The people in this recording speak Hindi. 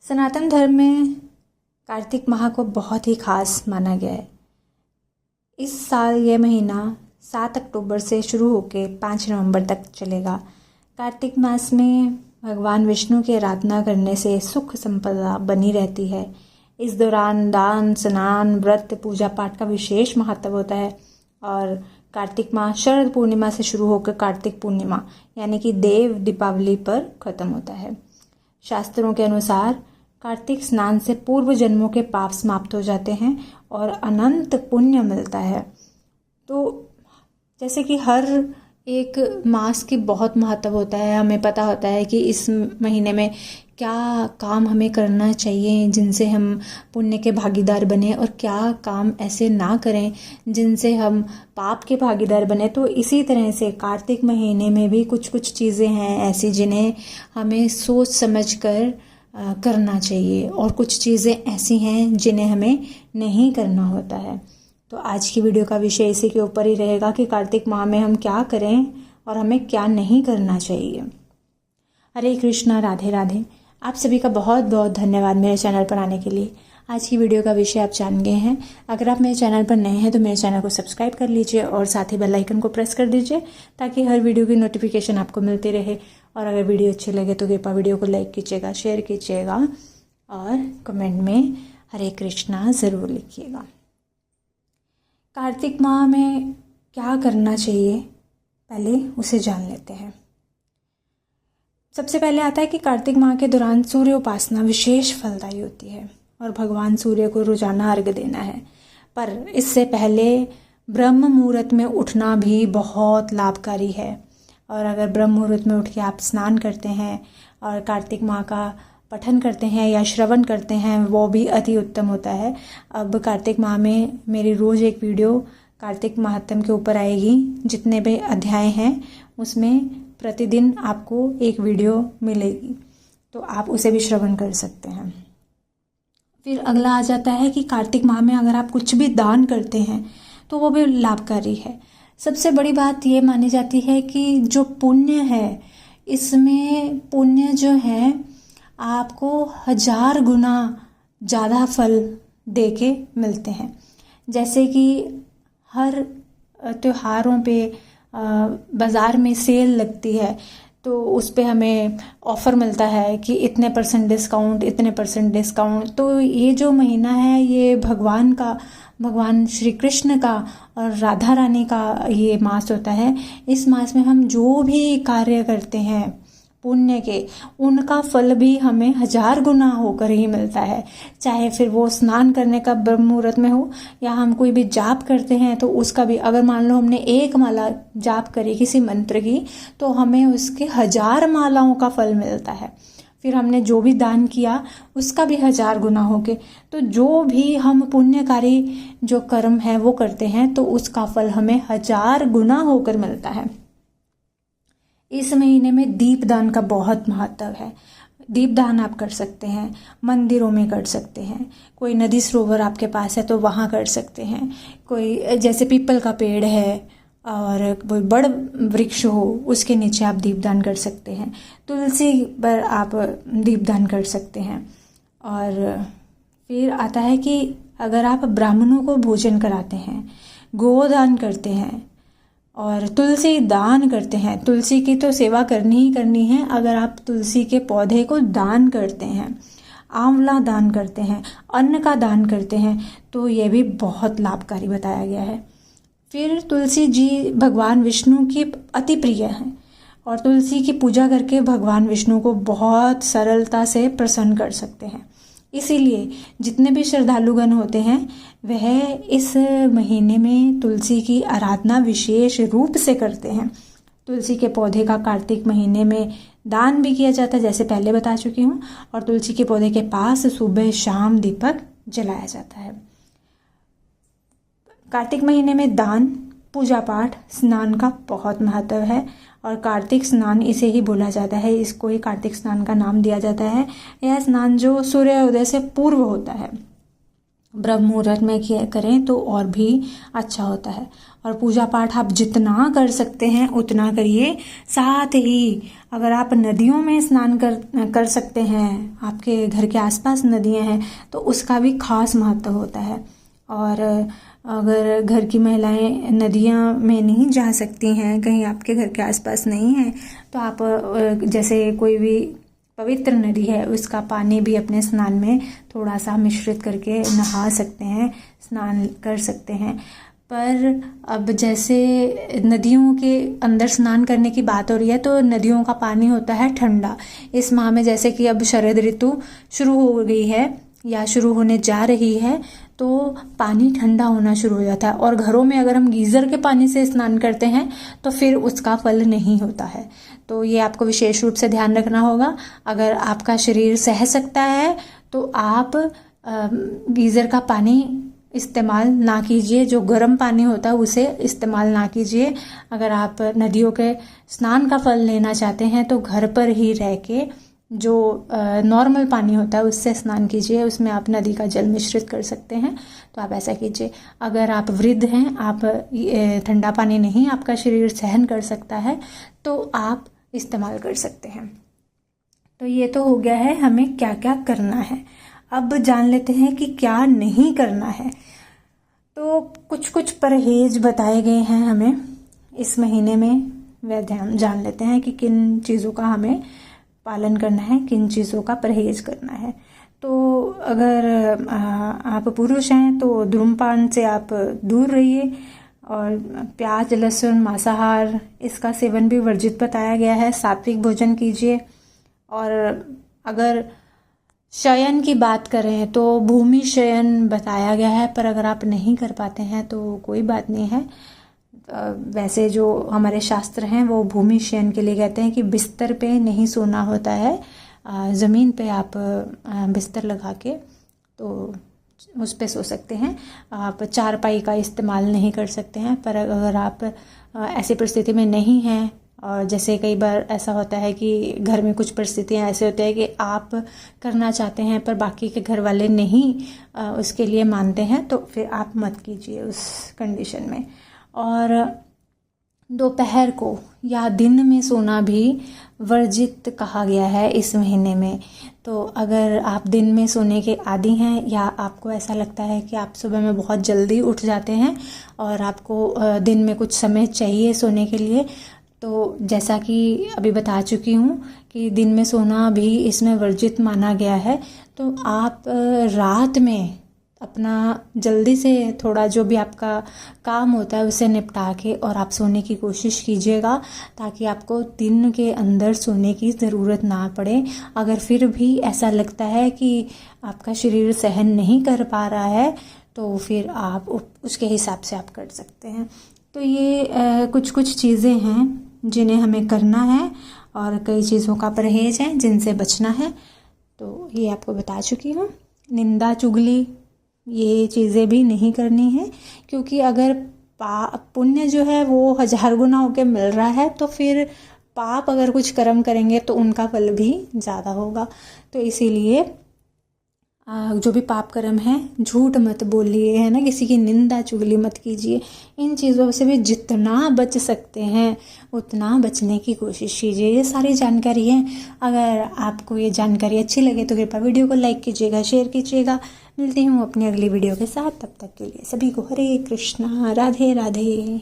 सनातन धर्म में कार्तिक माह को बहुत ही खास माना गया है। इस साल ये महीना 7 अक्टूबर से शुरू होकर 5 नवंबर तक चलेगा। कार्तिक मास में भगवान विष्णु की आराधना करने से सुख संपदा बनी रहती है। इस दौरान दान, स्नान, व्रत, पूजा पाठ का विशेष महत्व होता है। और कार्तिक माह शरद पूर्णिमा से शुरू होकर कार्तिक पूर्णिमा यानी कि देव दीपावली पर खत्म होता है। शास्त्रों के अनुसार कार्तिक स्नान से पूर्व जन्मों के पाप समाप्त हो जाते हैं और अनंत पुण्य मिलता है। तो जैसे कि हर एक मास की बहुत महत्व होता है, हमें पता होता है कि इस महीने में क्या काम हमें करना चाहिए जिनसे हम पुण्य के भागीदार बने और क्या काम ऐसे ना करें जिनसे हम पाप के भागीदार बने। तो इसी तरह से कार्तिक महीने में भी कुछ कुछ चीज़ें हैं ऐसी जिन्हें हमें सोच समझ कर करना चाहिए और कुछ चीज़ें ऐसी हैं जिन्हें हमें नहीं करना होता है। तो आज की वीडियो का विषय इसी के ऊपर ही रहेगा कि कार्तिक माह में हम क्या करें और हमें क्या नहीं करना चाहिए। हरे कृष्णा, राधे राधे। आप सभी का बहुत बहुत धन्यवाद मेरे चैनल पर आने के लिए। आज की वीडियो का विषय आप जान गए हैं। अगर आप मेरे चैनल पर नए हैं तो मेरे चैनल को सब्सक्राइब कर लीजिए और साथ ही बेल आइकन को प्रेस कर दीजिए ताकि हर वीडियो की नोटिफिकेशन आपको मिलती रहे। और अगर वीडियो अच्छी लगे तो कृपया वीडियो को लाइक कीजिएगा, शेयर कीजिएगा और कमेंट में हरे कृष्णा ज़रूर लिखिएगा। कार्तिक माह में क्या करना चाहिए पहले उसे जान लेते हैं। सबसे पहले आता है कि कार्तिक माह के दौरान सूर्य उपासना विशेष फलदायी होती है और भगवान सूर्य को रोजाना अर्घ्य देना है। पर इससे पहले ब्रह्म मुहूर्त में उठना भी बहुत लाभकारी है। और अगर ब्रह्म मुहूर्त में उठ के आप स्नान करते हैं और कार्तिक माह का पठन करते हैं या श्रवण करते हैं वो भी अति उत्तम होता है। अब कार्तिक माह में मेरी रोज़ एक वीडियो कार्तिक महात्म के ऊपर आएगी। जितने भी अध्याय हैं उसमें प्रतिदिन आपको एक वीडियो मिलेगी, तो आप उसे भी श्रवण कर सकते हैं। फिर अगला आ जाता है कि कार्तिक माह में अगर आप कुछ भी दान करते हैं तो वो भी लाभकारी है। सबसे बड़ी बात ये मानी जाती है कि जो पुण्य है इसमें पुण्य जो है आपको 1000 गुना ज़्यादा फल देके मिलते हैं। जैसे कि हर त्योहारों पे बाज़ार में सेल लगती है तो उस पे हमें ऑफ़र मिलता है कि इतने % डिस्काउंट, इतने % डिस्काउंट। तो ये जो महीना है ये भगवान श्री कृष्ण का और राधा रानी का ये मास होता है। इस मास में हम जो भी कार्य करते हैं पुण्य के उनका फल भी हमें 1000 गुना होकर ही मिलता है। चाहे फिर वो स्नान करने का ब्रह्म मुहूर्त में हो या हम कोई भी जाप करते हैं तो उसका भी, अगर मान लो हमने 1 माला जाप करी किसी मंत्र की तो हमें उसके 1000 मालाओं का फल मिलता है। फिर हमने जो भी दान किया उसका भी 1000 गुना हो गए। तो जो भी हम पुण्यकारी जो कर्म है वो करते हैं तो उसका फल हमें 1000 गुना होकर मिलता है। इस महीने में दीपदान का बहुत महत्व है। दीपदान आप कर सकते हैं, मंदिरों में कर सकते हैं, कोई नदी सरोवर आपके पास है तो वहाँ कर सकते हैं। कोई जैसे पीपल का पेड़ है और कोई बड़ वृक्ष हो उसके नीचे आप दीपदान कर सकते हैं। तुलसी पर आप दीपदान कर सकते हैं। और फिर आता है कि अगर आप ब्राह्मणों को भोजन कराते हैं, गोदान करते हैं और तुलसी दान करते हैं, तुलसी की तो सेवा करनी ही करनी है। अगर आप तुलसी के पौधे को दान करते हैं, आंवला दान करते हैं, अन्न का दान करते हैं तो ये भी बहुत लाभकारी बताया गया है। फिर तुलसी जी भगवान विष्णु की अति प्रिय हैं और तुलसी की पूजा करके भगवान विष्णु को बहुत सरलता से प्रसन्न कर सकते हैं। इसीलिए जितने भी श्रद्धालुगण होते हैं वह इस महीने में तुलसी की आराधना विशेष रूप से करते हैं। तुलसी के पौधे का कार्तिक महीने में दान भी किया जाता है जैसे पहले बता चुकी हूँ। और तुलसी के पौधे के पास सुबह शाम दीपक जलाया जाता है। कार्तिक महीने में दान, पूजा पाठ, स्नान का बहुत महत्व है और कार्तिक स्नान इसे ही बोला जाता है, इसको ही कार्तिक स्नान का नाम दिया जाता है। यह स्नान जो सूर्योदय से पूर्व होता है ब्रह्म मुहूर्त में करें तो और भी अच्छा होता है। और पूजा पाठ आप जितना कर सकते हैं उतना करिए। साथ ही अगर आप नदियों में स्नान कर सकते हैं, आपके घर के आसपास नदियां हैं, तो उसका भी खास महत्व होता है। और अगर घर की महिलाएं नदियां में नहीं जा सकती हैं, कहीं आपके घर के आसपास नहीं है, तो आप जैसे कोई भी पवित्र नदी है उसका पानी भी अपने स्नान में थोड़ा सा मिश्रित करके नहा सकते हैं, स्नान कर सकते हैं। पर अब जैसे नदियों के अंदर स्नान करने की बात हो रही है, तो नदियों का पानी होता है ठंडा। इस माह में जैसे कि अब शरद ऋतु शुरू हो गई है या शुरू होने जा रही है, तो पानी ठंडा होना शुरू हो जाता है। और घरों में अगर हम गीज़र के पानी से स्नान करते हैं तो फिर उसका फल नहीं होता है। तो ये आपको विशेष रूप से ध्यान रखना होगा। अगर आपका शरीर सह सकता है तो आप गीज़र का पानी इस्तेमाल ना कीजिए, जो गर्म पानी होता है उसे इस्तेमाल ना कीजिए। अगर आप नदियों के स्नान का फल लेना चाहते हैं तो घर पर ही रह के जो नॉर्मल पानी होता है उससे स्नान कीजिए। उसमें आप नदी का जल मिश्रित कर सकते हैं, तो आप ऐसा कीजिए। अगर आप वृद्ध हैं, आप ठंडा पानी नहीं आपका शरीर सहन कर सकता है, तो आप इस्तेमाल कर सकते हैं। तो ये तो हो गया है हमें क्या क्या करना है। अब जान लेते हैं कि क्या नहीं करना है। तो कुछ कुछ परहेज बताए गए हैं हमें इस महीने में। वह जान लेते हैं कि किन चीज़ों का हमें पालन करना है, किन चीज़ों का परहेज करना है। तो अगर आप पुरुष हैं तो धूम्रपान से आप दूर रहिए, और प्याज, लहसुन, मांसाहार इसका सेवन भी वर्जित बताया गया है। सात्विक भोजन कीजिए। और अगर शयन की बात करें तो भूमि शयन बताया गया है, पर अगर आप नहीं कर पाते हैं तो कोई बात नहीं है। वैसे जो हमारे शास्त्र हैं वो भूमि शयन के लिए कहते हैं कि बिस्तर पे नहीं सोना होता है, ज़मीन पे आप बिस्तर लगा के तो उस पे सो सकते हैं। आप चारपाई का इस्तेमाल नहीं कर सकते हैं। पर अगर आप ऐसी परिस्थिति में नहीं हैं, और जैसे कई बार ऐसा होता है कि घर में कुछ परिस्थितियां ऐसे होती है कि आप करना चाहते हैं पर बाकी के घर वाले नहीं उसके लिए मानते हैं, तो फिर आप मत कीजिए उस कंडीशन में। और दोपहर को या दिन में सोना भी वर्जित कहा गया है इस महीने में। तो अगर आप दिन में सोने के आदी हैं, या आपको ऐसा लगता है कि आप सुबह में बहुत जल्दी उठ जाते हैं और आपको दिन में कुछ समय चाहिए सोने के लिए, तो जैसा कि अभी बता चुकी हूँ कि दिन में सोना भी इसमें वर्जित माना गया है। तो आप रात में अपना जल्दी से थोड़ा जो भी आपका काम होता है उसे निपटा के और आप सोने की कोशिश कीजिएगा, ताकि आपको दिन के अंदर सोने की ज़रूरत ना पड़े। अगर फिर भी ऐसा लगता है कि आपका शरीर सहन नहीं कर पा रहा है, तो फिर आप उसके हिसाब से आप कर सकते हैं। तो ये कुछ कुछ चीज़ें हैं जिन्हें हमें करना है, और कई चीज़ों का परहेज है जिनसे बचना है। तो ये आपको बता चुकी हूँ। निंदा, चुगली, ये चीज़ें भी नहीं करनी है, क्योंकि अगर पुण्य जो है वो 1000 गुना होके मिल रहा है, तो फिर पाप अगर कुछ कर्म करेंगे तो उनका फल भी ज़्यादा होगा। तो इसीलिए जो भी पाप कर्म है, झूठ मत बोलिए, है ना, किसी की निंदा चुगली मत कीजिए। इन चीज़ों से भी जितना बच सकते हैं उतना बचने की कोशिश कीजिए। ये सारी जानकारी है। अगर आपको ये जानकारी अच्छी लगे तो कृपया वीडियो को लाइक कीजिएगा, शेयर कीजिएगा। मिलती हूँ अपनी अगली वीडियो के साथ। तब तक के लिए सभी को हरे कृष्णा, राधे राधे।